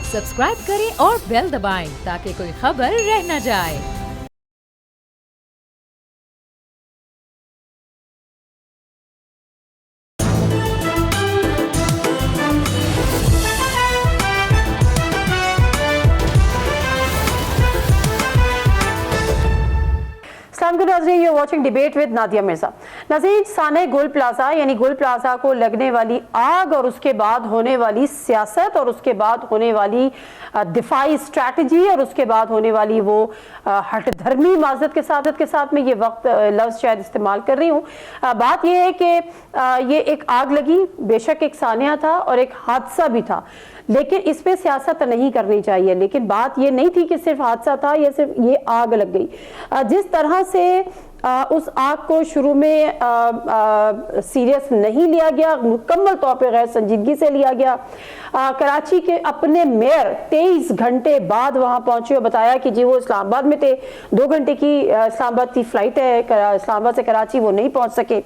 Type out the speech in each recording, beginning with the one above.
Subscribe करें और bell दबाएं ताकि कोई खबर रह न जाए। नाज़रीन, you watching debate with Nadia Mirza. नाज़रीन, साने गुल प्लाजा यानी गुल प्लाजा को लगने वाली आग और उसके बाद होने वाली सियासत और उसके बाद होने वाली दिफाई स्ट्रैटेजी और उसके बाद होने वाली वो हट धर्मी माजरत के साथ में ये वक्त लफ्ज़ शायद इस्तेमाल कर रही हूँ। बात ये है कि ये एक आग लगी, बेशक एक सानिया था और एक हादसा भी था, लेकिन इस पे सियासत नहीं करनी चाहिए। लेकिन बात ये नहीं थी कि सिर्फ हादसा था या सिर्फ ये आग लग गई। जिस तरह से उस आग को शुरू में सीरियस नहीं लिया गया, मुकम्मल तौर पे गैर संजीदगी से लिया गया। कराची के अपने मेयर 23 घंटे बाद वहां पहुंचे और बताया कि जी वो इस्लामाबाद में थे, 2 घंटे की इस्लामाबाद की फ्लाइट है, इस्लामाबाद से कराची, वो नहीं पहुंच सके।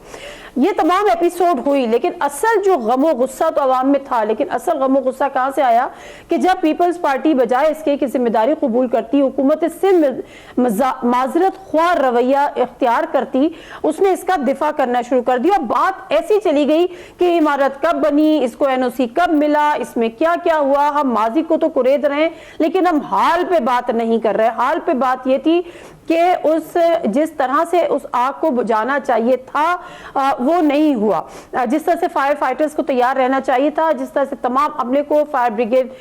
ये तमाम एपिसोड हुई, लेकिन असल जो गमो गुस्सा तो अवाम में था, लेकिन असल गमो गुस्सा कहाँ से आया कि जब पीपल्स पार्टी बजाय इसके कि जिम्मेदारी कबूल करती, हुकूमत सिंध माजरत ख्वाह रवैया इख्तियार करती, उसने इसका दिफा करना शुरू कर दिया। बात ऐसी चली गई कि इमारत कब बनी, इसको एनओसी कब मिला, इसमें क्या क्या हुआ। हम माजी को तो कुरेद रहे हैं, लेकिन हम हाल पे बात नहीं कर रहे। हाल पे बात ये थी कि उस जिस तरह से उस आग को बुझाना चाहिए था वो नहीं हुआ। जिस तरह से फायर फाइटर्स को तैयार रहना चाहिए था, जिस तरह से तमाम अमले को फायर ब्रिगेड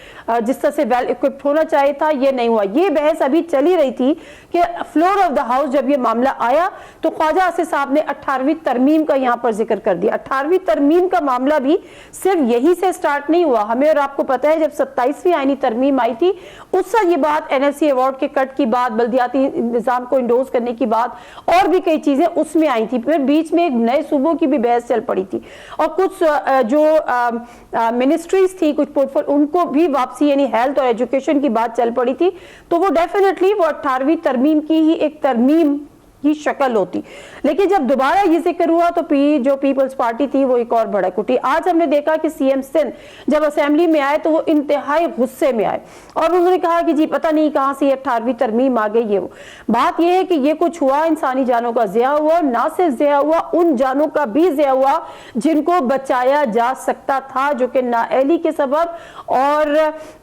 जिस तरह से वेल इक्विप्ड होना चाहिए था, ये नहीं हुआ। ये बहस अभी चली रही थी कि फ्लोर ऑफ द हाउस जब ये मामला आया तो ख्वाजा आसिफ साहब ने 18वीं तरमीम का यहाँ पर जिक्र कर दिया। 18वीं तरमीम का मामला भी सिर्फ यही से स्टार्ट नहीं हुआ। हमें और आपको पता है जब 27वीं आईनी तरमीम आई थी, उससे ये बात एनएससी अवार्ड के कट की बात, बल्दियाती निजाम को इंडोर्स करने की बात और भी कई चीजें उसमें आई थी। फिर बीच में एक नए सूबों की भी बहस चल पड़ी थी और कुछ जो मिनिस्ट्रीज थी, कुछ पोर्टफोलियो, उनको भी वापसी यानी हेल्थ और एजुकेशन की बात चल पड़ी थी। तो वो डेफिनेटली वो 18वीं तरमीम की ही एक तरमीम की शक्ल होती। लेकिन जब दोबारा ये जिक्र हुआ तो जो पीपल्स पार्टी थी वो एक और भड़क उठी। आज हमने देखा कि सीएम सिंध जब असेंबली में आए तो वो इंतहाई गुस्से में आए और उन्होंने कहा कि जी पता नहीं कहां से 18वीं तरमीम आ गई। ये वो बात ये है कि ये कुछ हुआ, इंसानी जानों का ज़िया हुआ, ना सिर्फ ज़िया हुआ, उन जानों का भी ज़िया हुआ जिनको बचाया जा सकता था, जो कि नाअहली के सबब और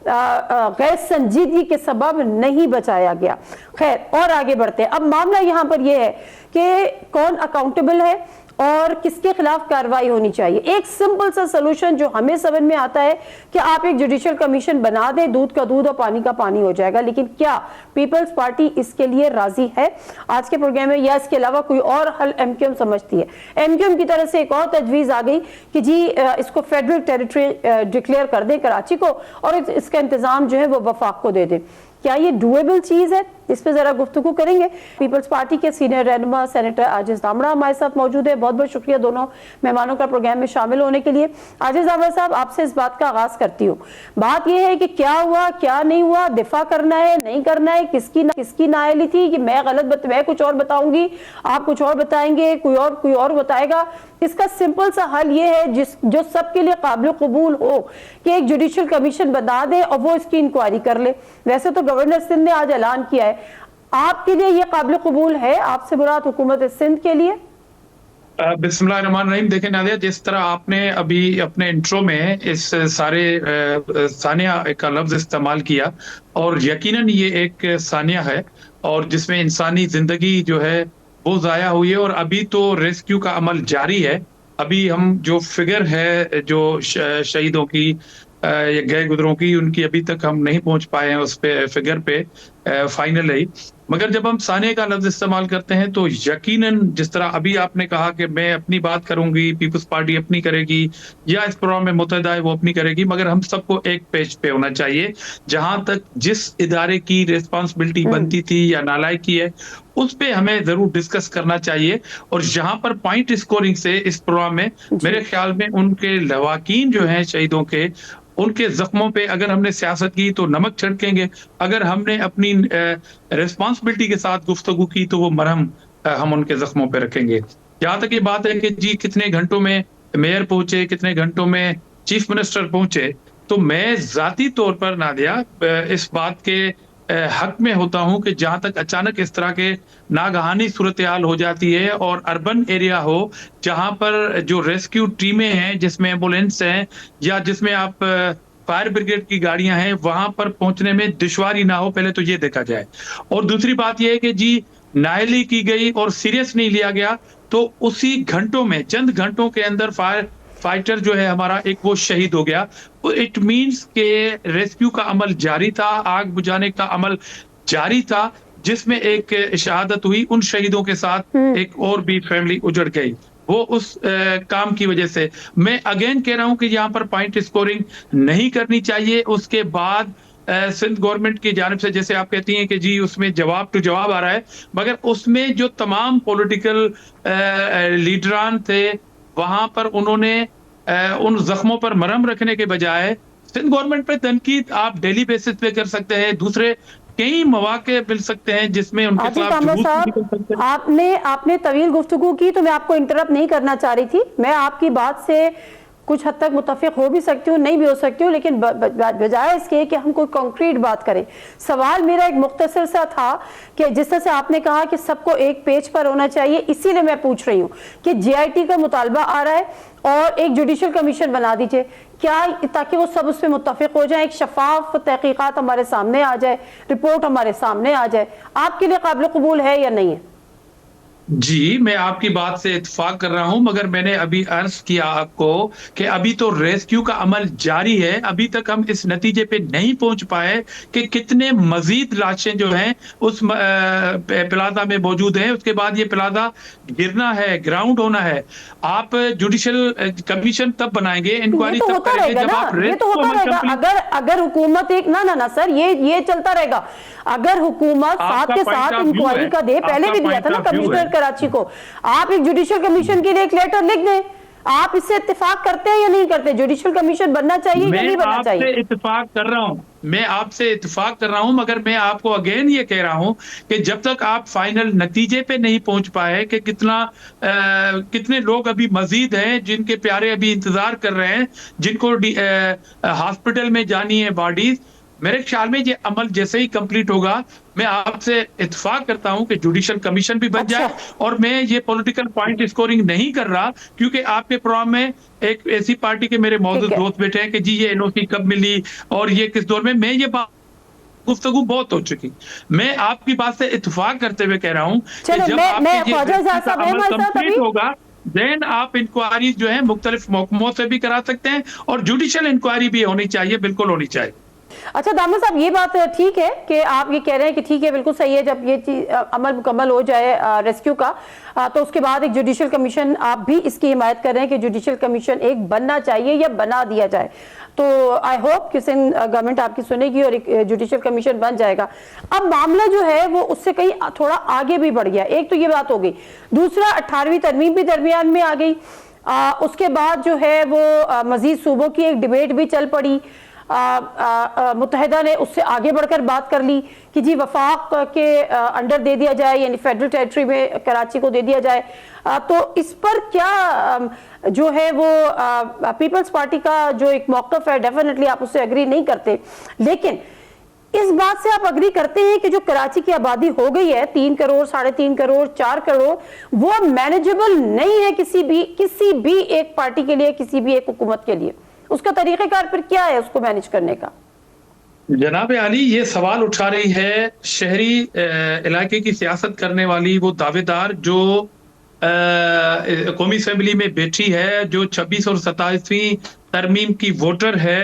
गैर संजीदगी के सबब नहीं बचाया गया। खैर, और आगे बढ़ते हैं। अब मामला यहाँ पर यह है कि कौन अकाउंटेबल है और किसके खिलाफ कार्रवाई होनी चाहिए। एक सिंपल सा सलूशन जो हमें समझ में आता है कि आप एक जुडिशियल कमीशन बना दें, दूध का दूध और पानी का पानी हो जाएगा। लेकिन क्या पीपल्स पार्टी इसके लिए राजी है आज के प्रोग्राम में, या इसके अलावा कोई और हल एमक्यूएम समझती है? एमक्यूएम की तरफ से एक और तजवीज आ गई कि जी इसको फेडरल टेरिटरी डिक्लेयर कर दें कराची को और इसका इंतजाम जो है वो वफाक को दे दें। क्या ये डूएबल चीज है? इस पे जरा गुफ्तगू करेंगे। पीपल्स पार्टी के सीनियर रहनुमा सेनेटर आजिज दामड़ा हमारे साथ मौजूद है। बहुत बहुत शुक्रिया दोनों मेहमानों का प्रोग्राम में शामिल होने के लिए। आजिज दामड़ा साहब, आपसे इस बात का आगाज करती हूँ। बात यह है कि क्या हुआ, क्या नहीं हुआ, दिफा करना है, नहीं करना है, किसकी नाअहली थी कि मैं मैं कुछ और बताऊंगी, आप कुछ और बताएंगे, कोई और बताएगा। इसका सिंपल सा हल ये है जो सबके लिए काबिल कबूल हो कि एक जुडिशियल कमीशन बना दे और वो इसकी इंक्वायरी कर ले। वैसे तो गवर्नर सिंध ने आज ऐलान किया है, आपके लिए ये काबिल कबूल है? आपसे मुराद हुकूमत सिंध के लिए? बिस्मिल्लाहिर्रहमानिर्रहीम। देखिए नादिया, जिस तरह आपने अभी अपने इंट्रो में इस सारे सानिया का लफ्ज इस्तेमाल किया, और यकीनन ये एक सानिया है और जिसमें इंसानी जिंदगी जो है वो जाया हुई है और अभी तो रेस्क्यू का अमल जारी है। अभी हम जो फिगर है जो शहीदों की गए गुजरों की, उनकी अभी तक हम नहीं पहुंच पाए हैं उस पे फिगर पे फाइनली। मगर जब हम सानिया का लफ्ज इस्तेमाल करते हैं तो यकीनन जिस तरह अभी आपने कहा कि मैं अपनी बात करूंगी, पीपल्स पार्टी अपनी करेगी, या इस प्रोग्राम में मुतहदा है वो अपनी करेगी, मगर हम सबको एक पेज पे होना चाहिए। जहां तक जिस इदारे की रिस्पॉन्सिबिलिटी बनती थी या नालायकी है, उस पे हमें जरूर डिस्कस करना चाहिए। और जहां पर पॉइंट स्कोरिंग से इस प्रोग्राम में मेरे ख्याल में उनके लवाकीन जो हैं शहीदों के, उनके जख्मों पे अगर हमने सियासत की तो नमक छिड़केंगे, अगर हमने अपनी रिस्पॉन्सिबिलिटी के साथ गुफ्तगू की तो वो मरहम हम उनके जख्मों पे रखेंगे। यहाँ तक ये बात है कि जी कितने घंटों में मेयर पहुंचे, कितने घंटों में चीफ मिनिस्टर पहुंचे, تو میں ذاتی طور پر نادیہ اس بات کے حق میں ہوتا ہوں کہ جہاں تک اچانک اس طرح کے ناگہانی صورتحال ہو جاتی ہے اور اربن ایریا ہو جہاں پر جو ریسکیو ٹیمیں ہیں جس میں ایمبولینس ہیں یا جس میں آپ فائر بریگیڈ کی گاڑیاں ہیں وہاں پر پہنچنے میں دشواری نہ ہو، پہلے تو یہ دیکھا جائے. اور دوسری بات یہ ہے کہ جی نااہلی کی گئی اور سیریس نہیں لیا گیا تو اسی گھنٹوں میں چند گھنٹوں کے اندر فائٹر جو ہے ہمارا ایک وہ شہید ہو گیا. اٹ مینس کہ ریسکیو کا عمل جاری تھا، آگ بجھانے کا عمل جاری تھا، جس میں ایک شہادت ہوئی. ان شہیدوں کے ساتھ ایک اور بھی فیملی اجڑ گئی وہ اس کام کی وجہ سے. میں اگین کہہ رہا ہوں کہ یہاں پر پوائنٹ اسکورنگ نہیں کرنی چاہیے. اس کے بعد سندھ گورنمنٹ کی جانب سے جیسے آپ کہتی ہیں کہ جی اس میں جواب ٹو جواب آ رہا ہے، مگر اس میں جو تمام پولیٹیکل لیڈران تھے وہاں پر انہوں نے ان زخموں پر مرہم رکھنے کے بجائے سندھ گورنمنٹ پہ تنقید آپ ڈیلی بیسس پہ کر سکتے ہیں. دوسرے کئی مواقع مل سکتے ہیں جس میں ان کے خلاف جلوس نکل سکتے ہیں. آپ نے طویل گفتگو کی تو میں آپ کو انٹرپٹ نہیں کرنا چاہ رہی تھی. میں آپ کی بات سے کچھ حد تک متفق ہو بھی سکتی ہوں، نہیں بھی ہو سکتی ہوں، لیکن بجائے اس کے کہ ہم کوئی کنکریٹ بات کریں، سوال میرا ایک مختصر سا تھا کہ جس طرح سے آپ نے کہا کہ سب کو ایک پیج پر ہونا چاہیے، اسی لیے میں پوچھ رہی ہوں کہ جے آئی ٹی کا مطالبہ آ رہا ہے اور ایک جوڈیشل کمیشن بنا دیجئے کیا، تاکہ وہ سب اس پہ متفق ہو جائیں، ایک شفاف تحقیقات ہمارے سامنے آ جائے، رپورٹ ہمارے سامنے آ جائے. آپ کے لیے قابل قبول ہے یا نہیں ہے؟ جی میں آپ کی بات سے اتفاق کر رہا ہوں، مگر میں نے ابھی عرض کیا آپ کو کہ ابھی تو ریسکیو کا عمل جاری ہے. ابھی تک ہم اس نتیجے پہ نہیں پہنچ پائے کہ کتنے مزید لاشیں جو ہیں اس پلازا میں موجود ہیں. اس کے بعد یہ پلازا گرنا ہے، گراؤنڈ ہونا ہے. آپ جوڈیشل کمیشن تب بنائیں گے، انکوائری تب کریں گے جب آپ یہ تو ہوتا رہے گا. اگر حکومت ایک نہ سر یہ چلتا رہے گا. اگر حکومت ساتھ کے ساتھ انکوائری کا دے، پہلے بھی دیا تھا نا کمشنر کراچی کو، آپ ایک جوڈیشل کمیشن کے لیے ایک لیٹر لکھ دیں. آپ اس سے اتفاق کرتے ہیں یا نہیں کرتے؟ جوڈیشل کمیشن بننا چاہیے یا نہیں بننا چاہیے؟ میں آپ سے اتفاق کر رہا ہوں، میں آپ سے اتفاق کر رہا ہوں، مگر میں آپ کو اگین یہ کہہ رہا ہوں کہ جب تک آپ فائنل نتیجے پہ نہیں پہنچ پائے کہ کتنے لوگ ابھی مزید ہیں جن کے پیارے ابھی انتظار کر رہے ہیں، جن کو ہاسپٹل میں جانی ہے باڈیز، میرے خیال میں یہ عمل جیسے ہی کمپلیٹ ہوگا میں آپ سے اتفاق کرتا ہوں کہ جوڈیشل کمیشن بھی بن جائے. اور میں یہ پولیٹیکل پوائنٹ اسکورنگ نہیں کر رہا کیونکہ آپ کے پروگرام میں ایک ایسی پارٹی کے میرے موجود دوست بیٹھے ہیں کہ جی یہ NOC کب ملی اور یہ کس دور میں یہ گفتگو بہت ہو چکی. میں آپ کی بات سے اتفاق کرتے ہوئے کہہ رہا ہوں کہ جب آپ کے یہ عمل کمپلیٹ ہوگا دین آپ انکوائری جو ہے مختلف محکموں سے بھی کرا سکتے ہیں اور جوڈیشل انکوائری بھی ہونی چاہیے، بالکل ہونی چاہیے. اچھا دامن صاحب یہ بات ٹھیک ہے کہ آپ یہ کہہ رہے ہیں کہ ٹھیک ہے بالکل صحیح ہے، جب یہ عمل مکمل ہو جائے ریسکیو کا تو اس کے بعد ایک جوڈیشل کمیشن، آپ بھی اس کی حمایت کر رہے ہیں کہ جوڈیشل کمیشن ایک بننا چاہیے یا بنا دیا جائے. تو آئی ہوپ کہ سندھ گورنمنٹ آپ کی سنے گی اور ایک جوڈیشل کمیشن بن جائے گا. اب معاملہ جو ہے وہ اس سے کہیں تھوڑا آگے بھی بڑھ گیا. ایک تو یہ بات ہو گئی، دوسرا 18ویں ترمیم بھی درمیان میں آ گئی. اس کے بعد جو ہے وہ مزید صوبوں کی ایک ڈیبیٹ بھی چل پڑی. متحدہ نے اس سے آگے بڑھ کر بات کر لی کہ جی وفاق کے انڈر دے دیا جائے، یعنی فیڈرل ٹیریٹری میں کراچی کو دے دیا جائے. تو اس پر کیا جو ہے وہ پیپلز پارٹی کا جو ایک موقف ہے، ڈیفینیٹلی آپ اس سے اگری نہیں کرتے، لیکن اس بات سے آپ اگری کرتے ہیں کہ جو کراچی کی آبادی ہو گئی ہے 3 کروڑ 3.5 کروڑ 4 کروڑ وہ مینیجبل نہیں ہے کسی بھی ایک پارٹی کے لیے، کسی بھی ایک حکومت کے لیے. اس کا طریقہ کار پھر کیا ہے اس کو مینیج کرنے کا؟ جناب عالی یہ سوال اٹھا رہی ہے شہری علاقے کی سیاست کرنے والی وہ دعوے دار جو قومی اسمبلی میں بیٹھی ہے، جو 26 اور 27ویں ترمیم کی ووٹر ہے.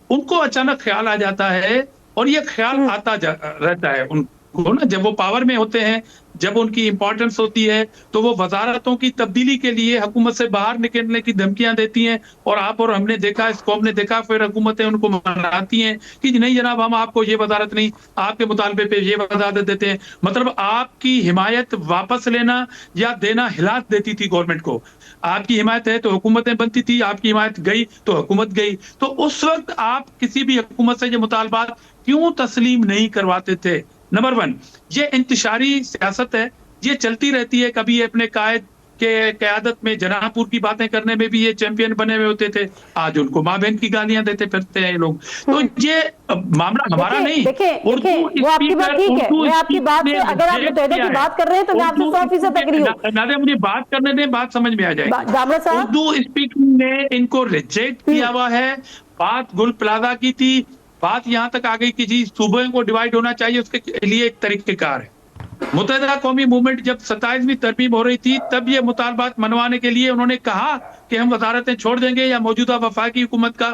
ان کو اچانک خیال آ جاتا ہے اور یہ خیال آتا رہتا ہے ان کو نا، جب وہ پاور میں ہوتے ہیں، جب ان کی امپورٹنس ہوتی ہے تو وہ وزارتوں کی تبدیلی کے لیے حکومت سے باہر نکلنے کی دھمکیاں دیتی ہیں. اور آپ اور ہم نے دیکھا، اس قوم نے دیکھا، پھر حکومتیں ان کو مناتی ہیں کہ نہیں جناب ہم آپ کو یہ وزارت نہیں، آپ کے مطالبے پہ یہ وزارت دیتے ہیں. مطلب آپ کی حمایت واپس لینا یا دینا ہلاک دیتی تھی گورنمنٹ کو. آپ کی حمایت ہے تو حکومتیں بنتی تھی، آپ کی حمایت گئی تو حکومت گئی. تو اس وقت آپ کسی بھی حکومت سے یہ مطالبات کیوں تسلیم نہیں کرواتے تھے؟ نمبر 1 یہ انتشاری سیاست ہے، یہ چلتی رہتی ہے. کبھی اپنے قائد के क़यादत में जनापुर की बातें करने में भी ये चैंपियन बने हुए होते थे, आज उनको माँ बहन की गालियां देते फिरते हैं ये लोग। तो ये मामला हमारा नहीं। देखिए वो आपकी बात ठीक है, मैं आपकी बात से, अगर आप मुतहदा की बात कर रहे हैं तो मैं आपसे 100% एग्री हूं। नादिया मुझे बात करने दें, बात समझ में आ जाएगी। दामला साहब, उर्दू स्पीकिंग ने इनको रिजेक्ट किया हुआ है। बात गुल प्लाजा की थी, बात यहां तक आ गई कि जी सूबे को डिवाइड होना चाहिए, उसके लिए एक तरीकेकार है। मुत्तहिदा कौमी मूवमेंट जब 27वीं तरमीम हो रही थी तब ये मुतालबात मनवाने के लिए उन्होंने कहा कि हम वजारतें छोड़ देंगे या मौजूदा वफाकी हुकूमत का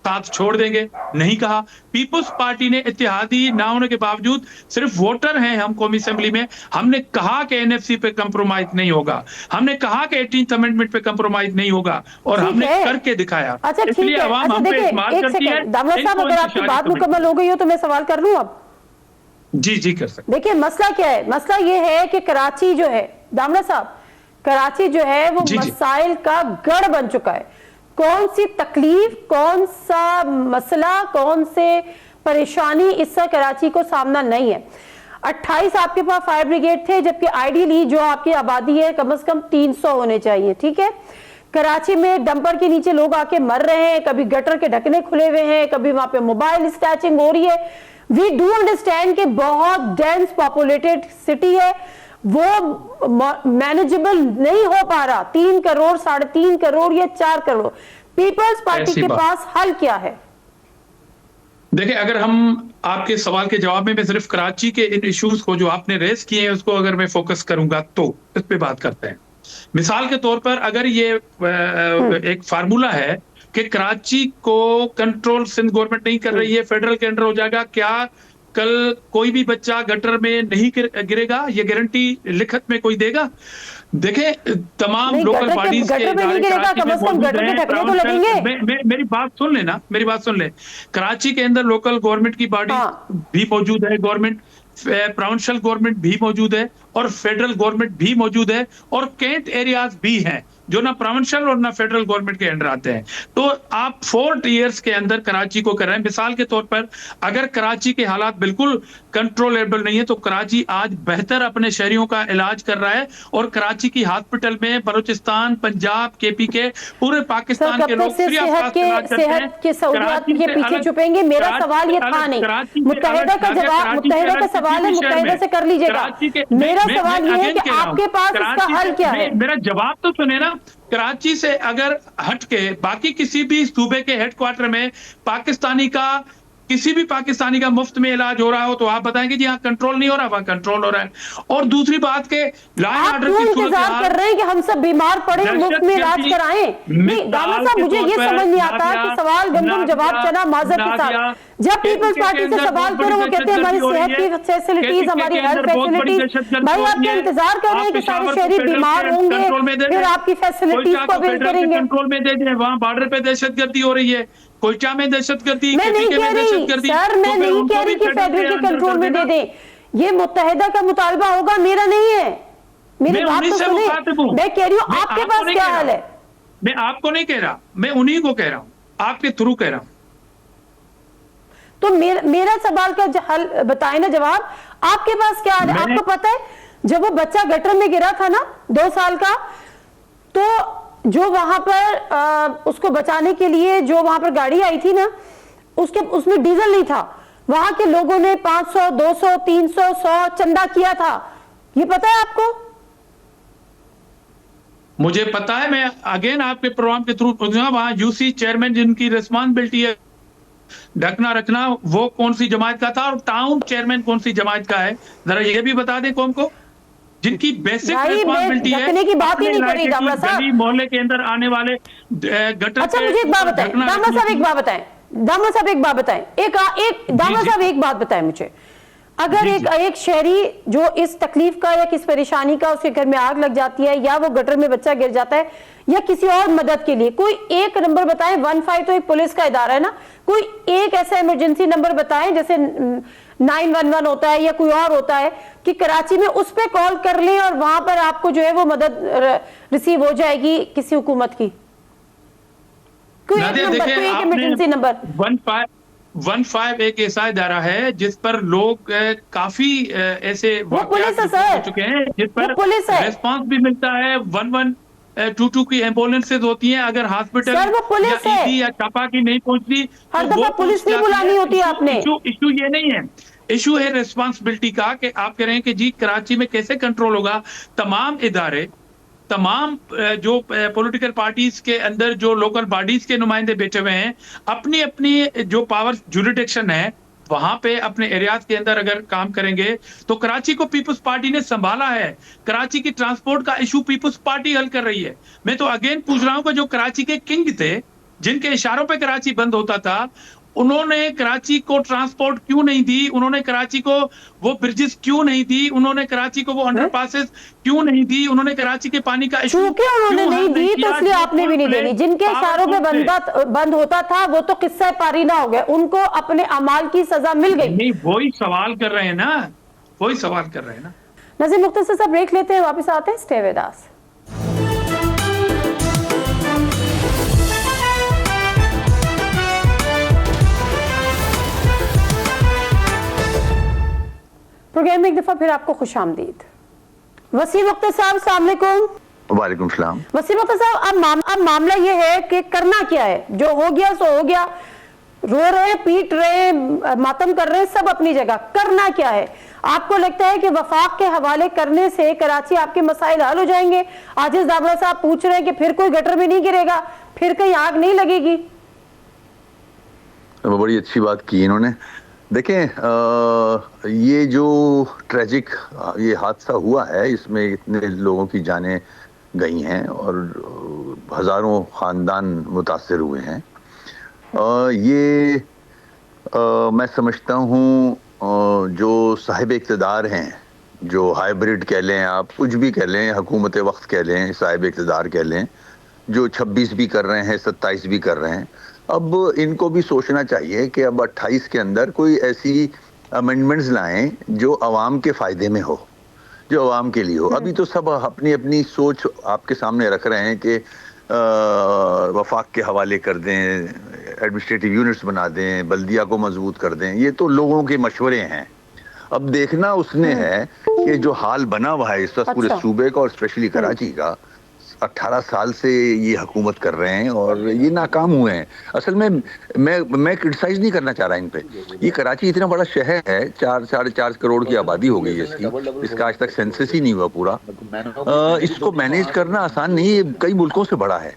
साथ छोड़ देंगे, नहीं कहा। पीपुल्स पार्टी ने इत्तेहादी ना होने के बावजूद, सिर्फ वोटर हैं हम कौमी असेंबली में, हमने कहा कि एनएफसी पे कंप्रोमाइज नहीं होगा, हमने कहा कि 18th अमेंडमेंट पे कंप्रोमाइज नहीं होगा, और हमने करके दिखाया। अच्छा ठीक इसलिए है, अवाम हम पे इस्तेमाल करती है। दामला साहब, अगर आपकी बात मुकम्मल हो गई हो तो मैं सवाल कर लूं अब? जी कर सकते। देखिए मसला क्या है, मसला ये है कि कराची जो है, दामला साहब, कराची जो है वो मसाइल का गढ़ बन चुका है। कौन सी तकलीफ, कौन सा मसला, कौन से परेशानी इससे कराची को सामना नहीं है। 28 आपके पास फायर ब्रिगेड थे, जबकि आइडियली जो आपकी आबादी है कम से कम 300 होने चाहिए, ठीक है। कराची में डंपर के नीचे लोग आके मर रहे हैं, कभी गटर के ढकने खुले हुए हैं, कभी वहां पे मोबाइल स्नैचिंग हो रही है। वी डू अंडरस्टैंड कि बहुत डेंस पॉपुलेटेड सिटी है, वो मैनेजेबल नहीं हो पा रहा। 3 करोड़, 3.5 करोड़ या 4 करोड़, पीपल्स पार्टी के पास हल क्या है? देखिए, अगर हम आपके सवाल के जवाब में मैं सिर्फ कराची के इन इश्यूज को जो आपने रेस किए हैं उसको अगर मैं फोकस करूंगा तो इस पे बात करते हैं। मिसाल के तौर पर अगर ये एक फार्मूला है कि कराची को कंट्रोल सिंध गवर्नमेंट नहीं कर रही है, फेडरल के अंडर हो जाएगा, क्या कल कोई भी बच्चा गटर में नहीं गिरेगा? ये गारंटी लिखत में कोई देगा? देखें, तमाम लोकल बॉडीज के मेरी बात सुन लेना, मेरी बात सुन ले। कराची के अंदर लोकल गवर्नमेंट की बॉडी भी मौजूद है, गवर्नमेंट प्रोविंशियल गवर्नमेंट भी मौजूद है और फेडरल गवर्नमेंट भी मौजूद है, और कैंट एरियाज भी हैं जो ना प्रोविंशियल और ना फेडरल गवर्नमेंट के अंडर आते हैं। तो आप 4 ईयर्स के अंदर कराची को कर रहे हैं। मिसाल के तौर पर अगर कराची के हालात बिल्कुल कंट्रोलेबल नहीं है तो कराची आज बेहतर अपने शहरियों का इलाज कर रहा है, और कराची की हॉस्पिटल में बलूचिस्तान, पंजाब, केपी के, पूरे पाकिस्तान के लोग फ्री ऑफ कॉस्ट इलाज करते हैं। के सहूलियत के पीछे छुपेंगे? मेरा सवाल ये था नहीं, मुत्तहिदा का जवाब, मुत्तहिदा का सवाल है, मुत्तहिदा से कर लीजिएगा। मेरा सवाल ये है कि आपके पास इसका हल क्या है? मेरा जवाब तो सुने ना। कराची से अगर हट के बाकी किसी भी सूबे के हेडक्वार्टर में पाकिस्तानी का, किसी भी पाकिस्तानी का मुफ्त में इलाज हो रहा हो तो आप बताएंगे जी हाँ कंट्रोल नहीं हो रहा, वहां कंट्रोल हो रहा है। और दूसरी बात के लाइन ऑर्डर की इंतजार कर रहे हैं कि हम सब बीमार पड़े, मुफ्त में इलाज कराएं? नहीं दामला साहब, मुझे ये समझ नहीं आता कि सवाल गंदम जवाब चना माजर के साथ। जब पीपल्स पार्टी से सवाल करो वो कहते हैं हमारी सेहत की फैसिलिटीज, हमारी हेल्थ फैसिलिटीज। भाई आप क्या इंतजार कर रहे हैं कि सारे शहरी बीमार होंगे फिर आपकी फैसिलिटीज को अवेल करेंगे? कंट्रोल में दे दें, वहाँ बॉर्डर पे दहशतगर्दी हो रही है, कोयटा में दहशतगर्दी, मैं नहीं कह रही सर, मैं नहीं कह रही कि फेडरल के कंट्रोल में दे दें। ये मुत्तहिदा का मुतालबा होगा, मेरा नहीं है। मेरी बात तो सुने, मैं कह रही हूँ आपके पास क्या हाल है? मैं आपको नहीं कह रहा, मैं उन्हीं को कह रहा हूँ, आपके थ्रू कह रहा हूँ। तो मेरा सवाल का हल बताए ना, जवाब आपके पास क्या हाल है? आपको पता है जब वो बच्चा गटर में गिरा था ना 2 साल का, तो जो वहां पर उसको बचाने के लिए जो वहां पर गाड़ी आई थी ना, उसमें डीजल नहीं था। वहां के लोगों ने 500, 200, 300, 100 चंदा किया था। ये पता है आपको? मुझे पता है, मैं अगेन आपके प्रोग्राम के थ्रू वहां यूसी चेयरमैन जिनकी रिस्पॉन्सिबिलिटी है ढकना रखना, वो कौन सी जमात का था, और टाउन चेयरमैन कौन सी जमात का है, जरा ये भी बता दें कौम को, जिनकी बेसिक रिस्पॉन्सिबिलिटी है। की बात ही नहीं करी दामला साहब, मोहल्ले के अंदर आने वाले गटर। अच्छा मुझे एक बात बताएं दामला साहब, एक बात बताएं दामला साहब, एक बात बताएं, दामला साहब एक बात बताएं मुझे। अगर एक शहरी जो इस तकलीफ का या किस परेशानी का, उसके घर में आग लग जाती है या वो गटर में बच्चा गिर जाता है या किसी और मदद के लिए, कोई एक नंबर बताएं। 15 तो एक पुलिस का इदारा है ना, कोई एक ऐसा इमरजेंसी नंबर बताएं जैसे 911 होता है या कोई और होता है, कि कराची में उस पर कॉल कर लें और वहां पर आपको जो है वो मदद रिसीव हो जाएगी किसी हुकूमत की। कोई एक नंबर, कोई एक इमरजेंसी नंबर। 15 एक ऐसा इदारा है जिस पर लोग काफी ऐसे वो पुलिस है वाकयात सर, हो चुके हैं जिस पर वो पुलिस है। रेस्पॉन्स भी मिलता है, 1122 की एम्बुलेंसेज होती हैं, अगर हॉस्पिटल सर, वो पुलिस या है। ईडी या चापा की नहीं पहुंचती हर तो दफा वो पुलिस पहुंच नहीं जाती बुलानी है। होती है आपने। इशू ये नहीं है, इशू है रिस्पॉन्सिबिलिटी का कि आप कह रहे हैं कि जी कराची में कैसे कंट्रोल होगा। तमाम इदारे, तमाम जो पॉलिटिकल पार्टीज के अंदर जो लोकल बॉडीज के नुमाइंदे बैठे हुए हैं, अपनी अपनी जो पावर जुरिडिक्शन है वहां पे अपने एरियाज के अंदर अगर काम करेंगे तो कराची को पीपल्स पार्टी ने संभाला है। कराची की ट्रांसपोर्ट का इशू पीपल्स पार्टी हल कर रही है। मैं तो अगेन पूछ रहा हूं कि जो कराची के किंग थे, जिनके इशारों पे कराची बंद होता था, उन्होंने कराची को ट्रांसपोर्ट क्यों नहीं दी? उन्होंने कराची को वो ब्रिजेस क्यों नहीं दी? उन्होंने कराची को वो अंडरपासेस क्यों नहीं दी? उन्होंने कराची के पानी का इशू क्योंकि उन्होंने नहीं दी तो इसलिए आपने भी नहीं देनी। जिनके इशारों पे बंद होता था वो तो किस्सा पारीना हो गया, उनको अपने अमाल की सजा मिल गई। नहीं, वही सवाल कर रहे हैं ना, वही सवाल कर रहे हैं ना। नज़ीर मुख्तसर सा ब्रेक लेते हैं, वापस आते हैं, स्टे विद अस। प्रोग्राम में एक दफा फिर आपको खुशामदीद। वसीम अख्तर साहब, अस्सलाम वालेकुम। वालेकुम सलाम। वसीम अख्तर साहब, अब मामला ये है कि करना क्या है? जो हो गया सो हो गया, रो रहे, पीट रहे, मातम कर रहे, सब अपनी जगह। करना क्या है? आपको लगता है कि वफाक के हवाले करने से कराची आपके मसाइल हल हो जाएंगे? आजिज दाबड़ा साहब पूछ रहे हैं कि फिर कोई गटर में नहीं गिरेगा, फिर कहीं आग नहीं लगेगी? बड़ी अच्छी बात की इन्होंने। देखें, ये जो ट्रेजिक ये हादसा हुआ है, इसमें इतने लोगों की जानें गई हैं और हज़ारों ख़ानदान मुतासर हुए हैं। ये मैं समझता हूँ जो साहिब इक़्तिदार हैं, जो हाइब्रिड कह लें, आप कुछ भी कह लें, हुकूमत वक्त कह लें, साहिब इक़्तिदार कह लें, जो 26 भी कर रहे हैं, 27 भी कर रहे हैं, अब इनको भी सोचना चाहिए कि अब 28 के अंदर कोई ऐसी अमेंडमेंट्स लाएं जो अवाम के फ़ायदे में हो, जो अवाम के लिए हो। अभी तो सब अपनी अपनी सोच आपके सामने रख रहे हैं कि वफाक के हवाले कर दें, एडमिनिस्ट्रेटिव यूनिट्स बना दें, बल्दिया को मजबूत कर दें। ये तो लोगों के मशवरे हैं। अब देखना उसने है कि जो हाल बना हुआ है इस वक्त पूरे सूबे का और स्पेशली कराची का, 18 साल से ये हुकूमत कर रहे हैं और ये नाकाम हुए हैं। असल में मैं क्रिटिसाइज नहीं करना चाह रहा इन पे। ये कराची इतना बड़ा शहर है, 4-4.5 करोड़ की आबादी हो गई है इसका आज तक सेंसस ही नहीं हुआ पूरा। इसको मैनेज करना आसान नहीं है, कई मुल्कों से बड़ा है।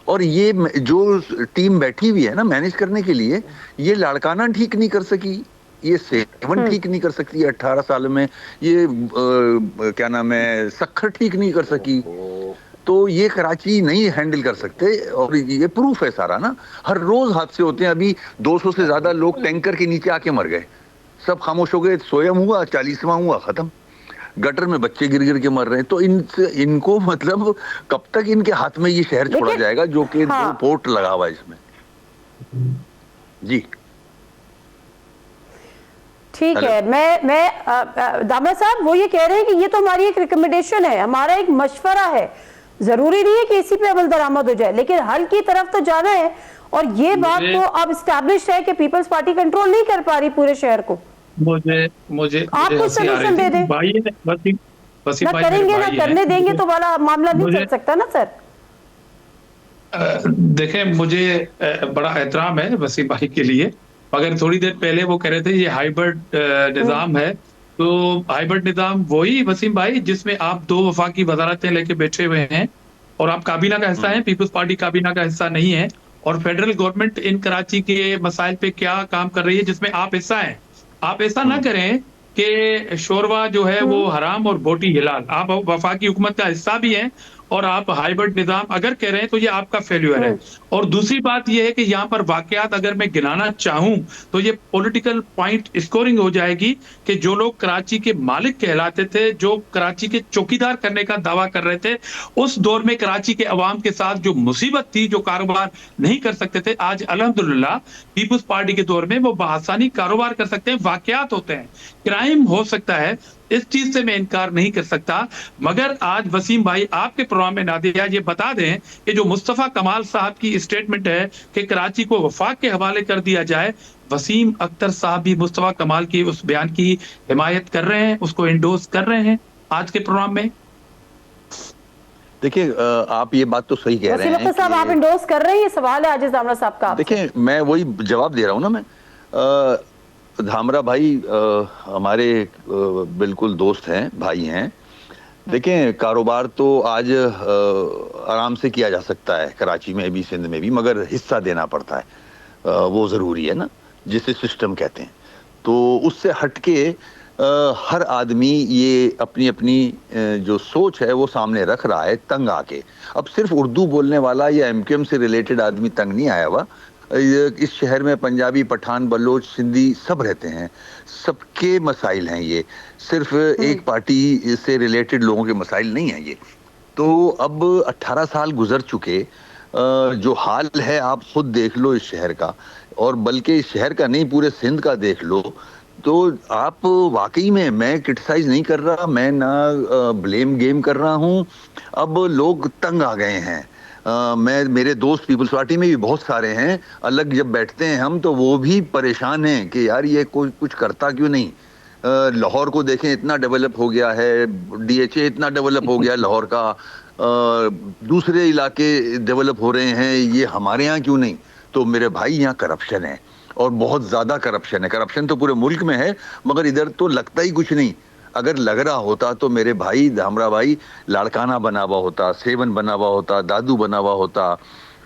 और ये जो टीम बैठी हुई है ना मैनेज करने के लिए, ये लाड़काना ठीक नहीं कर सकी, ये सेवन ठीक नहीं कर सकती 18 साल में, ये क्या नाम है, सखर ठीक नहीं कर सकी, तो ये कराची नहीं हैंडल कर सकते। और ये प्रूफ है सारा ना, हर रोज हादसे होते हैं। अभी 200 से ज्यादा लोग टैंकर के नीचे आके मर गए, सब खामोश हो गए, सोयम हुआ, 40वां हुआ, खत्म। गटर में बच्चे गिर गिर के मर रहे हैं। तो इनको मतलब कब तक इनके हाथ में ये शहर छोड़ा जाएगा जो कि दो पोर्ट लगा हुआ है इसमें। जी ठीक है। मैं दामरा साहब वो ये कह रहे हैं कि ये तो हमारी एक रिकमेंडेशन है, हमारा एक मशवरा है, जरूरी नहीं है कि इसी पे अमल दरामद हो जाए, लेकिन हल की तरफ तो जाना है। और ये बात तो अब एस्टैब्लिश है कि पीपल्स पार्टी कंट्रोल नहीं कर पा रही पूरे शहर को। मुझे आप कुछ सोल्यूशन दे दें। ना करेंगे ना करने देंगे तो वाला मामला नहीं चल सकता ना सर। देखें, मुझे बड़ा एहतराम है वसीम भाई के लिए, मगर थोड़ी देर पहले वो कह रहे थे ये हाइब्रिड निजाम है। तो हाइब्रिड निजाम वही वसीम भाई जिसमें आप दो वफाकी वजारतें लेके बैठे हुए हैं और आप काबीना का हिस्सा हैं, पीपल्स पार्टी काबीना का हिस्सा नहीं है, और फेडरल गवर्नमेंट इन कराची के मसाइल पे क्या काम कर रही है जिसमें आप हिस्सा हैं। आप ऐसा ना करें कि शोरवा जो है वो हराम और बोटी हिलाल। आप वफाकी हुकूमत का हिस्सा भी हैं और आप हाइब्रिड निजाम अगर कह रहे हैं तो ये आपका फेल्यूर है। और दूसरी बात ये है कि यहाँ पर वाकयात अगर मैं गिनाना चाहूं तो ये पॉलिटिकल पॉइंट स्कोरिंग हो जाएगी कि जो लोग कराची के मालिक कहलाते थे, जो कराची के चौकीदार करने का दावा कर रहे थे, उस दौर में कराची के अवाम के साथ जो मुसीबत थी, जो कारोबार नहीं कर सकते थे, आज अल्हम्दुलिल्लाह पीपल्स पार्टी के दौर में वो बआसानी कारोबार कर सकते हैं। वाकयात होते हैं, क्राइम हो सकता है, इस चीज से मैं इनकार नहीं कर सकता। मगर आज वसीम भाई आपके प्रोग्राम में नादिया ये बता दें कि जो मुस्तफा कमाल साहब की स्टेटमेंट है कि कराची को वफाक के हवाले कर दिया जाए, वसीम अख्तर साहब भी मुस्तफा कमाल की उस बयान की हिमायत कर रहे हैं, उसको इंडोर्स कर रहे हैं आज के प्रोग्राम में? देखिए, आप ये बात तो सही कह रहे वसीम हैं अख्तर साहब, आप इंडोर्स कर रहे हैं? ये सवाल है आजिज धामरा साहब का। देखिए, मैं वही जवाब दे रहा हूँ ना। मैं धामरा भाई हमारे बिल्कुल दोस्त हैं, भाई हैं। देखें, कारोबार तो आज आराम से किया जा सकता है, कराची में भी, सिंध में भी, मगर हिस्सा देना पड़ता है। वो ज़रूरी है ना, जिसे सिस्टम कहते हैं। तो उससे हटके हर आदमी ये अपनी अपनी जो सोच है वो सामने रख रहा है, तंग आके। अब सिर्फ उर्दू बोलने वाला या एमक्यूएम से रिलेटेड आदमी तंग नहीं आया हुआ। इस शहर में पंजाबी, पठान, बलोच, सिंधी सब रहते हैं, सबके मसाइल हैं ये। सिर्फ एक पार्टी से रिलेटेड लोगों के मसाइल नहीं हैं ये। तो अब 18 साल गुजर चुके, जो हाल है आप खुद देख लो इस शहर का, और बल्कि इस शहर का नहीं, पूरे सिंध का देख लो। तो आप वाकई में, मैं क्रिटिसाइज नहीं कर रहा, मैं ना ब्लेम गेम कर रहा हूँ। अब लोग तंग आ गए हैं। मेरे दोस्त पीपल्स पार्टी में भी बहुत सारे हैं, अलग जब बैठते हैं हम तो वो भी परेशान हैं कि यार ये कोई कुछ करता क्यों नहीं। लाहौर को देखें, इतना डेवलप हो गया है, डीएचए इतना डेवलप हो गया लाहौर का, दूसरे इलाके डेवलप हो रहे हैं, ये हमारे यहाँ क्यों नहीं। तो मेरे भाई, यहाँ करप्शन है और बहुत ज़्यादा करप्शन है। करप्शन तो पूरे मुल्क में है, मगर इधर तो लगता ही कुछ नहीं। अगर लग रहा होता तो मेरे भाई धामरा भाई, लाड़काना बना हुआ होता, सेवन बना हुआ होता, दादू बना हुआ होता,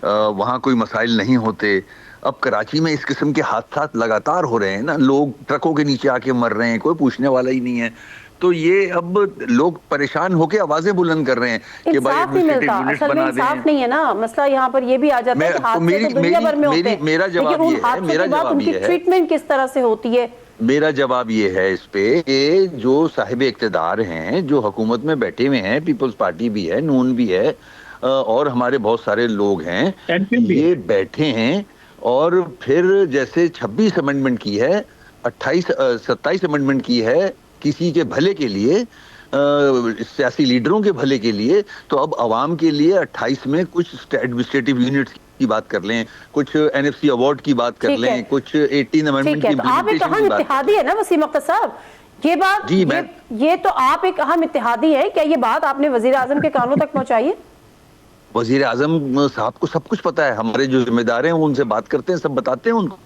वहाँ कोई मसाइल नहीं होते। अब कराची में इस किस्म के हादसात लगातार हो रहे हैं ना, लोग ट्रकों के नीचे आके मर रहे हैं, कोई पूछने वाला ही नहीं है। तो ये अब लोग परेशान होके आवाजें बुलंद कर रहे हैं कि भाई एडमिनिस्ट्रेटिव यूनिट्स बना दें। इंसाफ नहीं है ना, मसला यहाँ पर ये भी आ जाता है कि हादसे तो दुनिया भर में होते हैं, मेरा जवाब ये है, मेरा जवाब ये है, ट्रीटमेंट किस तरह से होती है। मेरा जवाब ये है इस पे कि जो साहिब इक़्तिदार हैं, जो हुकूमत में बैठे हुए हैं, पीपल्स पार्टी भी है, नून भी है, और हमारे बहुत सारे लोग हैं, ये बैठे हैं और फिर जैसे 26 अमेंडमेंट की है, 27 अमेंडमेंट की है किसी के भले के लिए, सियासी लीडरों के भले के लिए, तो अब अवाम के लिए 28 में कुछ एडमिनिस्ट्रेटिव यूनिट्स की बात कर लें, कुछ एनएफसी अवार्ड की बात कर लें, कुछ 18 अमेंडमेंट की आप एक अहम इत्तेहादी है ना वसीम अख्तर साहब, ये बात ये तो आप एक अहम इत्तेहादी है, क्या ये बात आपने वजीर आजम के कानों तक पहुंचाई है? वजीर आजम साहब को सब कुछ पता है, हमारे जो जिम्मेदार हैं वो उनसे बात करते हैं, सब बताते हैं उनको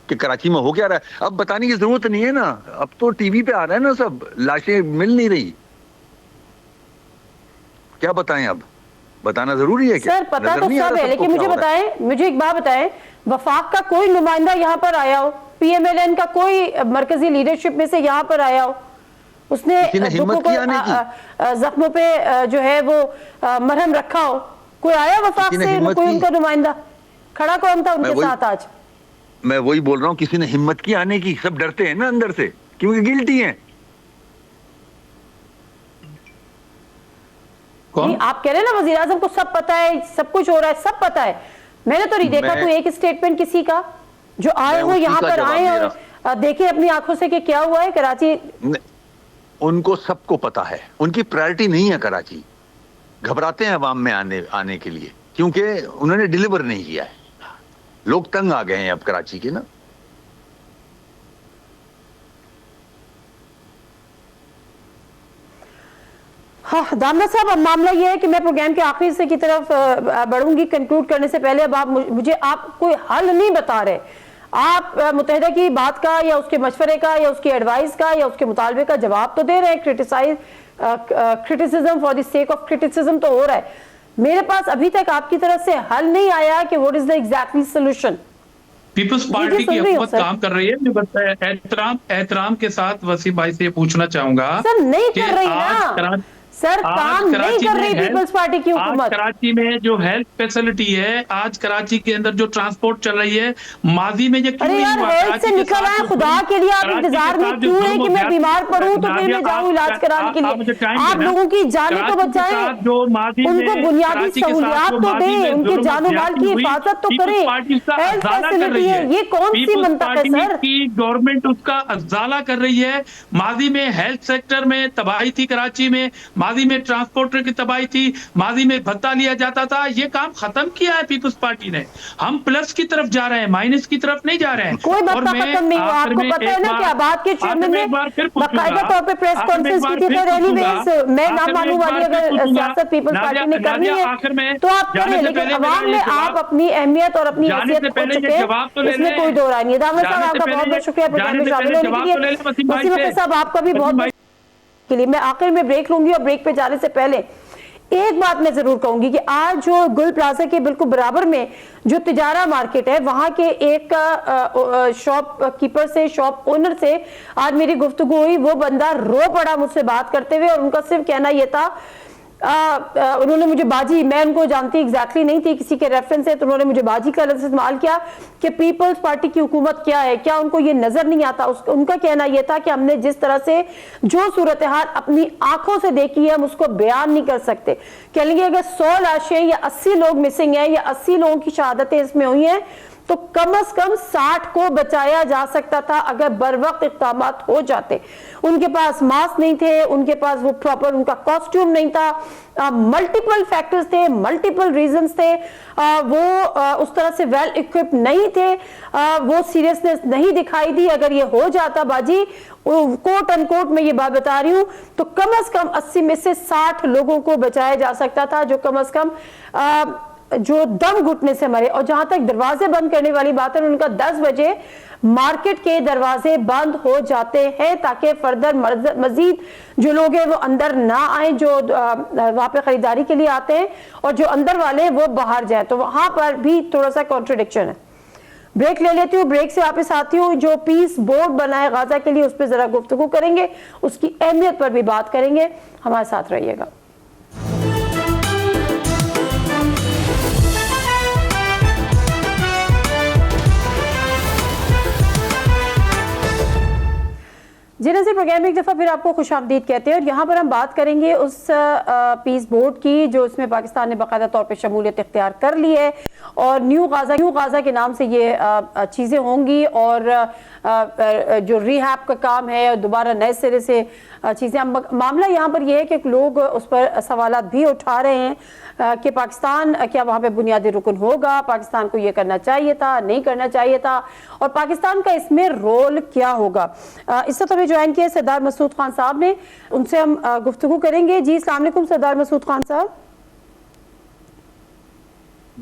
कि कराची में हो क्या रहा है। अब बताने की जरूरत नहीं है ना, अब तो टीवी पे आ रहा है ना सब, लाशें मिल नहीं रही, क्या बताएं, अब बताना जरूरी है क्या? सर पता तो सब है, लेकिन मुझे बताएं, मुझे एक बात बताएं, वफाक का कोई नुमाइंदा यहाँ पर आया हो, पीएमएलएन का कोई मरकजी लीडरशिप में से यहाँ पर आया हो, उसने जख्मों पे जो है वो मरहम रखा हो, कोई आया वफाक से, कोई उनका नुमाइंदा खड़ा कौन था उनके साथ? आज मैं वही बोल रहा हूँ, किसी ने हिम्मत की आने की? सब डरते हैं ना अंदर से, क्योंकि गिल्टी हैं। नहीं, आप कह रहे हैं ना वजीर आजम को सब पता है, सब कुछ हो रहा है, सब पता है। मैंने तो नहीं देखा कोई एक स्टेटमेंट किसी का जो आए हो यहाँ पर आए और देखे अपनी आंखों से कि क्या हुआ है कराची। उनको सबको पता है, उनकी प्रायोरिटी नहीं है कराची, घबराते हैं अवाम में आने के लिए, क्योंकि उन्होंने डिलीवर नहीं किया है। लोग तंग आ गए हैं अब कराची के ना। हाँ दामना साहब, अब मामला ये है कि मैं प्रोग्राम के आखिरी से की तरफ बढ़ूंगी, कंक्लूड करने से पहले अब आप मुझे आप कोई हल नहीं बता रहे। आप मुत्तहिदा की बात का या उसके मशवरे का या उसकी एडवाइस का या उसके मुतालबे का जवाब तो दे रहे हैं, criticism for the sake of criticism तो हो रहा है। मेरे पास अभी तक आपकी तरफ से हल नहीं आया कि what is the exactly solution. Peoples Party की हुकूमत काम कर रही है। मैं बताया एहतराम के साथ वसीम भाई से पूछना चाहूंगा, सर नहीं कर रही ना सर, काम नहीं कर रही पीपल्स पार्टी की हुकूमत। कराची में जो हेल्थ फैसिलिटी है, आज कराची के अंदर जो ट्रांसपोर्ट चल रही है, माजी में ये क्यों नहीं हुआ? हेल्थ से निकल रहा है, खुदा के लिए आप इंतजार में क्यों है कि मैं बीमार पड़ूं तो फिर मैं जाऊं इलाज कराने के लिए? आप लोगों की जानें तो बचाएं, उनको बुनियादी सहूलियात तो दें, उनके जानो माल की हिफाजत तो करें। हेल्थ फैसिलिटी है, ये कौन सी मंतक है सर? गवर्नमेंट उसका अजाला कर रही है। माजी में हेल्थ सेक्टर में तबाही थी कराची में, ماضی میں ٹرانسپورٹر کی تباہی تھی, ماضی میں بھتہ لیا جاتا تھا, یہ کام ختم کیا ہے پیپلز پارٹی نے. ہم پلس کی طرف جا رہے ہیں, مائنس کی طرف نہیں جا رہے ہیں. کوئی بھتہ ختم نہیں ہوا. آپ کو پتہ ہے نا کہ آباد کے چیئرمین نے باقاعدہ طور پہ پریس کانفرنس کی تھی. تو اینی ویز میں نہ مانوں والی اگر سیاست پیپلز پارٹی نے کرنی ہے تو آپ کریں, لیکن عوام میں آپ اپنی اہمیت اور اپنی حیثیت کھو چکے ہیں, اس میں کوئی دو رائے نہیں ہے. دامن صاحب آپ کا بہت بہت شکریہ پروگرام میں شامل ہونے کے لیے. وسیم اختر صاحب آپ کا بھی بہت بہت کے لیے. میں آخر میں بریک لوں گی, اور بریک پہ جانے سے پہلے ایک بات میں ضرور کہوں گی کہ آج جو گل پلازا کے بالکل برابر میں جو تجارہ مارکیٹ ہے, وہاں کے ایک شاپ کیپر سے, شاپ اونر سے آج میری گفتگو ہوئی. وہ بندہ رو پڑا مجھ سے بات کرتے ہوئے, اور ان کا صرف کہنا یہ تھا, انہوں نے مجھے باجی, میں ان کو جانتی ایگزیکٹلی نہیں تھی, کسی کے ریفرنس سے, تو انہوں نے مجھے باجی کا لفظ استعمال کیا کہ پیپلز پارٹی کی حکومت کیا ہے, کیا ان کو یہ نظر نہیں آتا. ان کا کہنا یہ تھا کہ ہم نے جس طرح سے جو صورتحال اپنی آنکھوں سے دیکھی ہے ہم اس کو بیان نہیں کر سکتے. کہہ لیں گے اگر 100 لاشیں یا 80 لوگ مسنگ ہیں یا 80 لوگوں کی شہادتیں اس میں ہوئی ہیں, تو کم از کم 60 کو بچایا جا سکتا تھا اگر بر وقت اقدامات ہو جاتے. ان کے پاس ماسک نہیں تھے, ان کے پاس وہ پراپر ان کا کاسٹیوم نہیں تھا, ملٹیپل فیکٹرز تھے, ملٹیپل ریزنز تھے, وہ اس طرح سے ویل ایکوپڈ نہیں تھے, وہ سیریسنس نہیں دکھائی دی. اگر یہ ہو جاتا باجی, کوٹ ان کوٹ میں یہ بات بتا رہی ہوں, تو کم از کم 80 میں سے 60 لوگوں کو بچایا جا سکتا تھا, جو کم از کم جو دم گھٹنے سے مرے. اور جہاں تک دروازے بند کرنے والی بات ہے, ان کا 10 بجے مارکیٹ کے دروازے بند ہو جاتے ہیں تاکہ فردر مزید جو لوگ ہیں وہ اندر نہ آئیں, جو وہاں پہ خریداری کے لیے آتے ہیں, اور جو اندر والے ہیں وہ باہر جائیں. تو وہاں پر بھی تھوڑا سا کانٹرڈکشن ہے. بریک لے لیتی ہوں, بریک سے واپس آتی ہوں. جو پیس بورڈ بنا ہے غزہ کے لیے, اس پہ ذرا گفتگو کریں گے, اس کی اہمیت پر بھی بات کریں گے. ہمارے ساتھ رہیے گا. جی ناظرین, پروگرام میں ایک دفعہ پھر آپ کو خوش آمدید کہتے ہیں, اور یہاں پر ہم بات کریں گے اس پیس بورڈ کی جو اس میں پاکستان نے باقاعدہ طور پہ شمولیت اختیار کر لی ہے, اور نیو غازہ کے نام سے یہ چیزیں ہوں گی, اور جو ریہیب کا کام ہے, دوبارہ نئے سرے سے چیزیں. معاملہ یہاں پر یہ ہے کہ لوگ اس پر سوالات بھی اٹھا رہے ہیں کہ پاکستان کیا وہاں پہ بنیادی رکن ہوگا, پاکستان کو یہ کرنا چاہیے تھا, نہیں کرنا چاہیے تھا, اور پاکستان کا اس میں رول کیا ہوگا. اس وقت ہمیں جوائن کیا سردار مسعود خان صاحب نے, ان سے ہم گفتگو کریں گے. جی السلام علیکم سردار مسعود خان صاحب.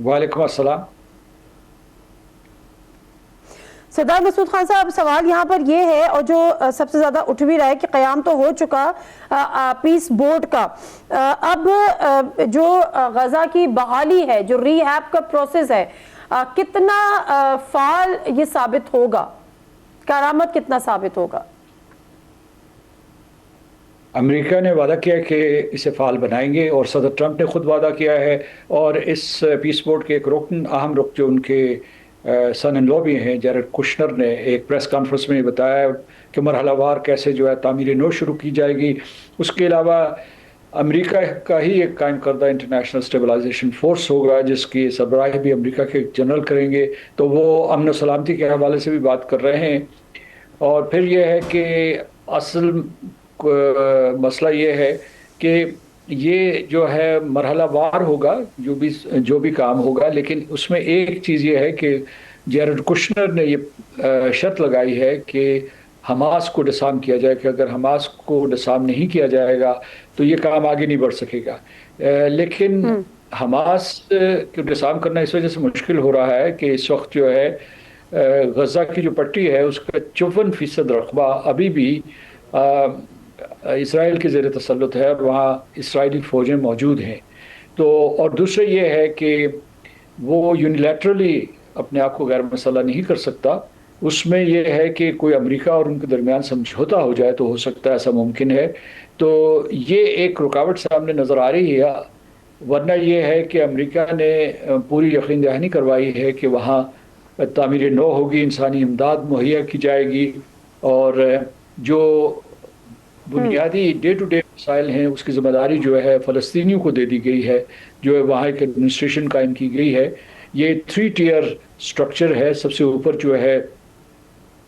وعلیکم السلام. سردار مسعود خان صاحب, سوال یہاں پر یہ ہے, اور جو سب سے زیادہ اٹھ بھی رہا ہے, کہ قیام تو ہو چکا پیس بورڈ کا, اب جو غزہ کی بحالی ہے, جو ری ہیب کا پروسیس ہے, کتنا فعال یہ ثابت ہوگا, کارآمد کتنا ثابت ہوگا؟ امریکہ نے وعدہ کیا کہ اسے فعال بنائیں گے, اور صدر ٹرمپ نے خود وعدہ کیا ہے, اور اس پیس بورڈ کے ایک اہم رکن جو ان کے سن ان لو بھی ہیں, جیرڈ کشنر نے ایک پریس کانفرنس میں بتایا کہ مرحلہ وار کیسے جو ہے تعمیر نو شروع کی جائے گی. اس کے علاوہ امریکہ کا ہی ایک قائم کردہ انٹرنیشنل اسٹیبلائزیشن فورس ہوگا, جس کی سربراہی بھی امریکہ کے جنرل کریں گے. تو وہ امن و سلامتی کے حوالے سے بھی بات کر رہے ہیں. اور پھر یہ ہے کہ اصل مسئلہ یہ ہے کہ یہ جو ہے مرحلہ وار ہوگا, جو بھی کام ہوگا, لیکن اس میں ایک چیز یہ ہے کہ جیرڈ کشنر نے یہ شرط لگائی ہے کہ حماس کو ڈسارم کیا جائے, کہ اگر حماس کو ڈسارم نہیں کیا جائے گا تو یہ کام آگے نہیں بڑھ سکے گا. لیکن حماس کو ڈسارم کرنا اس وجہ سے مشکل ہو رہا ہے کہ اس وقت جو ہے غزہ کی جو پٹی ہے اس کا 54% رقبہ ابھی بھی اسرائیل کے زیر تسلط ہے, اور وہاں اسرائیلی فوجیں موجود ہیں. تو اور دوسرے یہ ہے کہ وہ یونیلیٹرلی اپنے آپ کو غیر مسلح نہیں کر سکتا. اس میں یہ ہے کہ کوئی امریکہ اور ان کے درمیان سمجھوتا ہو جائے تو ہو سکتا ہے, ایسا ممکن ہے. تو یہ ایک رکاوٹ سامنے نظر آ رہی ہے, ورنہ یہ ہے کہ امریکہ نے پوری یقین دہانی کروائی ہے کہ وہاں تعمیر نو ہوگی, انسانی امداد مہیا کی جائے گی, اور جو بنیادی ڈے ٹو ڈے مسائل ہیں اس کی ذمہ داری جو ہے فلسطینیوں کو دے دی گئی ہے, جو ہے وہاں ایک ایڈمنسٹریشن قائم کی گئی ہے. یہ 3 ٹیئر سٹرکچر ہے. سب سے اوپر جو ہے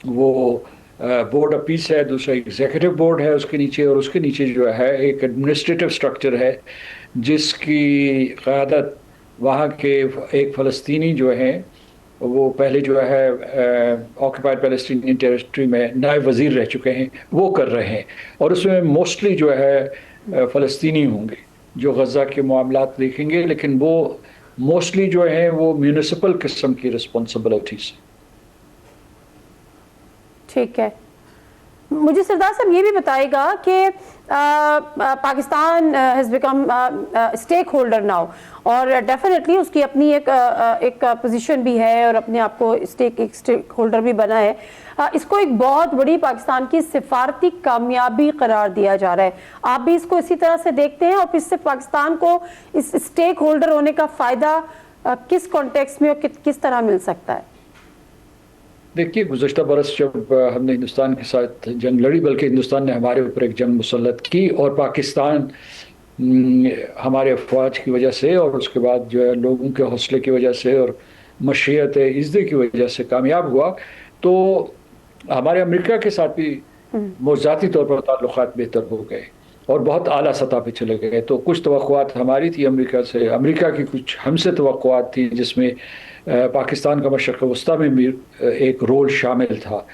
وہ बोर्ड ऑफ पीस है, दूसरा एग्जीक्यूटिव बोर्ड है उसके नीचे, और उसके नीचे जो है एक एडमिनिस्ट्रेटिव स्ट्रक्चर है जिसकी क़यादत वहाँ के एक फ़लस्तीनी जो हैं, वो पहले जो है ऑक्यूपाइड पैलेस्टीनियन टेरिटरी में नायब वज़ीर रह चुके हैं, वो कर रहे हैं। और उसमें मोस्टली जो है फ़लस्तीनी होंगे जो गज़ा के मामलात देखेंगे, लेकिन वो मोस्टली जो हैं वो म्यूनिसिपल किस्म की रिस्पॉन्सिबिलिटीज़। ठीक है, मुझे सरदार साहब ये भी बताएगा कि Pakistan has become stakeholder now, और डेफिनेटली उसकी अपनी एक पोजीशन भी है और अपने आप को एक स्टेक होल्डर भी बना है। इसको एक बहुत बड़ी पाकिस्तान की सिफारती कामयाबी करार दिया जा रहा है। आप भी इसको इसी तरह से देखते हैं, और इससे पाकिस्तान को इस स्टेक होल्डर होने का फ़ायदा किस कॉन्टेक्स्ट में और किस तरह मिल सकता है? देखिए, गुज़श्ता बरस जब हमने हिंदुस्तान के साथ जंग लड़ी, बल्कि हिंदुस्तान ने हमारे ऊपर एक जंग मुसल्लत की, और पाकिस्तान हमारे अफवाज की वजह से और उसके बाद जो है लोगों के हौसले की वजह से और मशीयत इज़्ज़त की वजह से कामयाब हुआ, तो हमारे अमेरिका के साथ भी मौज़ाती तौर पर ताल्लुक़ात बेहतर हो गए और बहुत आला सतह पे चले गए। तो कुछ तवक्कुआत हमारी थी अमेरिका से, अमेरिका की कुछ हमसे तवक्कुआत थी, जिसमें पाकिस्तान का मशरक़ वस्ता में भी एक रोल शामिल था।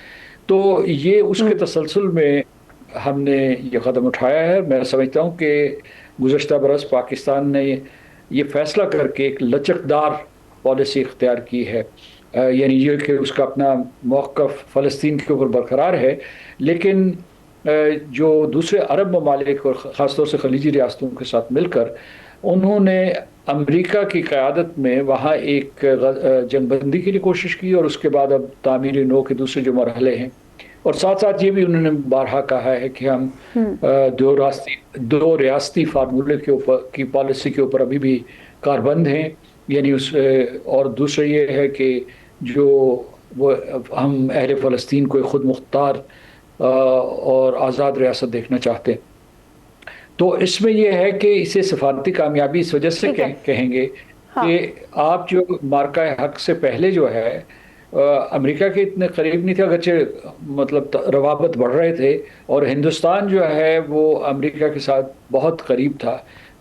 तो ये उसके तसलसल में हमने ये क़दम उठाया है। मैं समझता हूँ कि गुज़श्ता बरस पाकिस्तान ने ये फ़ैसला करके एक लचकदार पॉलिसी इख्तियार की है, यानी ये कि उसका अपना मौक़िफ़ फ़लस्तीन के ऊपर बरकरार है, लेकिन जो दूसरे अरब ममालिक और ख़ास तौर से खलीजी रियासतों के साथ मिलकर उन्होंने अमेरिका की क़यादत में वहाँ एक जंगबंदी के लिए कोशिश की, और उसके बाद अब तामीर नौ के दूसरे जो मरहले हैं, और साथ साथ ये भी उन्होंने बारहा कहा है कि हम दो रियासती फार्मूले के ऊपर की पॉलिसी के ऊपर अभी भी कारबंद हैं, यानी उस और दूसरा ये है कि जो वो हम अहले फ़लस्तीन को खुद मुख्तार और आज़ाद रियासत देखना चाहते हैं। तो इसमें यह है कि इसे सफारती कामयाबी इस वजह से कहेंगे कि आप जो मार्का हक से पहले जो है अमेरिका के इतने करीब नहीं थे, अगरचे मतलब रवाबत बढ़ रहे थे, और हिंदुस्तान जो है वो अमेरिका के साथ बहुत करीब था।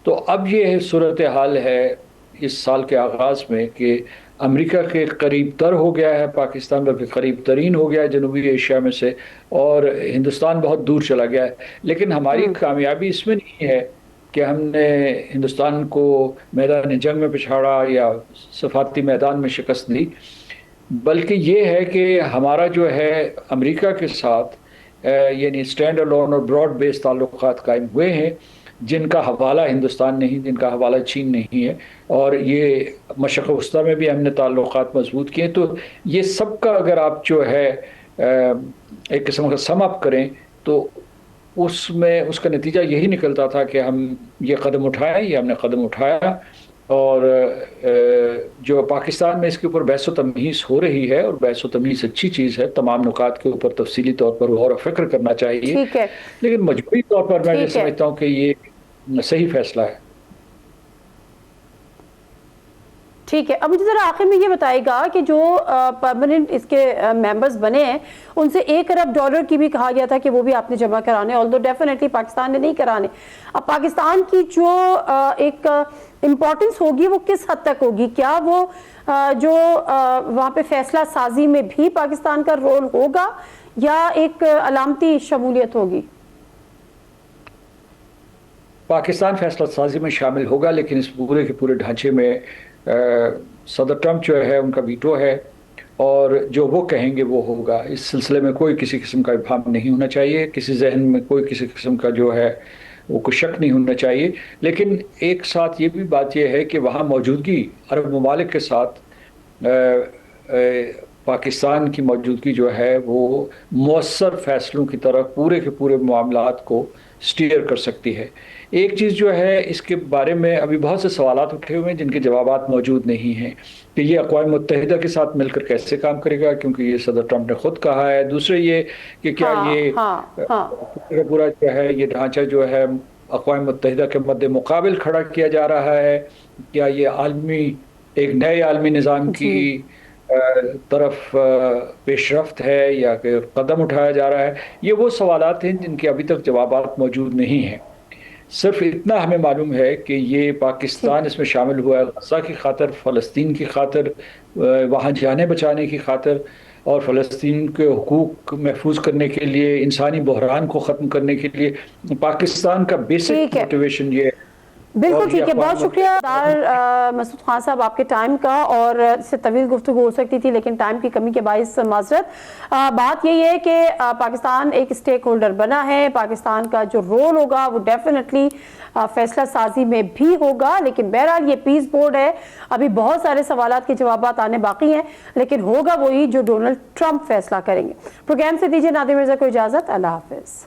तो अब ये सूरत हाल है इस साल के आगाज़ में कि अमेरिका के करीब तर हो गया है पाकिस्तान, बल्कि करीब तरीन हो गया है जनूबी एशिया में से, और हिंदुस्तान बहुत दूर चला गया है। लेकिन हमारी कामयाबी इसमें नहीं है कि हमने हिंदुस्तान को मैदान जंग में पिछाड़ा या सफारती मैदान में शिकस्त दी, बल्कि ये है कि हमारा जो है अमेरिका के साथ यानी स्टैंड अलोन और ब्रॉड बेस ताल्लुकात कायम हुए हैं, जिनका हवाला हिंदुस्तान नहीं, जिनका हवाला चीन नहीं है, और ये मशरक़ वस्ता में भी हमने ताल्लुकात मजबूत किए। तो ये सब का अगर आप जो है एक किस्म का सम अप करें तो उसमें उसका नतीजा यही निकलता था कि हम ये कदम उठाएं, ये हमने कदम उठाया, और जो पाकिस्तान में इसके ऊपर बहस व तमहीस हो रही है, और बहस व तमहीस अच्छी चीज़ है, तमाम नुकात के ऊपर तफसीली तौर पर गौर व फिक्र करना चाहिए, लेकिन मजबूरी तौर पर मैं ये समझता हूँ कि ये सही फैसला है। ठीक है, अब मुझे ज़रा आखिर में ये बताएगा कि जो परमानेंट इसके मेंबर्स बने हैं उनसे $1 अरब की भी कहा गया था कि वो भी आपने जमा कराने, ऑल्दो डेफिनेटली पाकिस्तान ने नहीं कराने। अब पाकिस्तान की जो एक इम्पोर्टेंस होगी वो किस हद तक होगी? क्या वो जो वहाँ पे फैसला साजी में भी पाकिस्तान का रोल होगा या एक अलामती शमूलियत होगी? पाकिस्तान फैसला साजी में शामिल होगा, लेकिन इस पूरे के पूरे ढांचे में सदर ट्रंप जो है उनका वीटो है, और जो वो कहेंगे वो होगा। इस सिलसिले में कोई किसी किस्म का इब्हाम नहीं होना चाहिए, किसी जहन में कोई किसी किस्म का जो है वो कोई शक नहीं होना चाहिए। लेकिन एक साथ ये भी बात यह है कि वहाँ मौजूदगी अरब ममालिक के साथ पाकिस्तान की मौजूदगी जो है वो मौसर फैसलों की तरफ पूरे के पूरे मामलात को स्टीयर कर सकती है। एक चीज़ जो है इसके बारे में अभी बहुत से सवालात उठे हुए हैं जिनके जवाबात मौजूद नहीं हैं कि ये अक़वाम मुत्तहिदा के साथ मिलकर कैसे काम करेगा, क्योंकि ये सदर ट्रंप ने खुद कहा है। दूसरे ये कि क्या ये पूरा जो है ये ढांचा जो है अक़वाम मुत्तहिदा के मद्दे मुकाबिल खड़ा किया जा रहा है, क्या ये आलमी एक नए आलमी निज़ाम की طرف پیش رفت ہے یا کہ قدم اٹھایا جا رہا ہے، یہ وہ سوالات ہیں جن کے ابھی تک جوابات موجود نہیں ہیں۔ صرف اتنا ہمیں معلوم ہے کہ یہ پاکستان اس میں شامل ہوا ہے غزہ کی خاطر، فلسطین کی خاطر، وہاں جانیں بچانے کی خاطر، اور فلسطین کے حقوق محفوظ کرنے کے لیے، انسانی بحران کو ختم کرنے کے لیے پاکستان کا بیسک ٹھیک ہے۔ موٹیویشن یہ ہے۔ بالکل ٹھیک ہے، بہت شکریہ مسعود خان صاحب آپ کے ٹائم کا، اور اس سے طویل گفتگو ہو سکتی تھی لیکن ٹائم کی کمی کے باعث معذرت۔ بات یہی ہے کہ پاکستان ایک اسٹیک ہولڈر بنا ہے، پاکستان کا جو رول ہوگا وہ ڈیفینیٹلی فیصلہ سازی میں بھی ہوگا، لیکن بہرحال یہ پیس بورڈ ہے، ابھی بہت سارے سوالات کے جوابات آنے باقی ہیں، لیکن ہوگا وہی جو ڈونلڈ ٹرمپ فیصلہ کریں گے۔ پروگرام سے دیجیے نادیہ مرزا کو اجازت، اللہ حافظ۔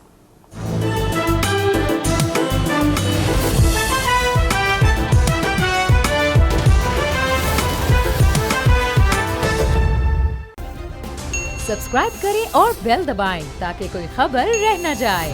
سبسکرائب کریں اور بیل دبائیں تاکہ کوئی خبر رہ نہ جائے۔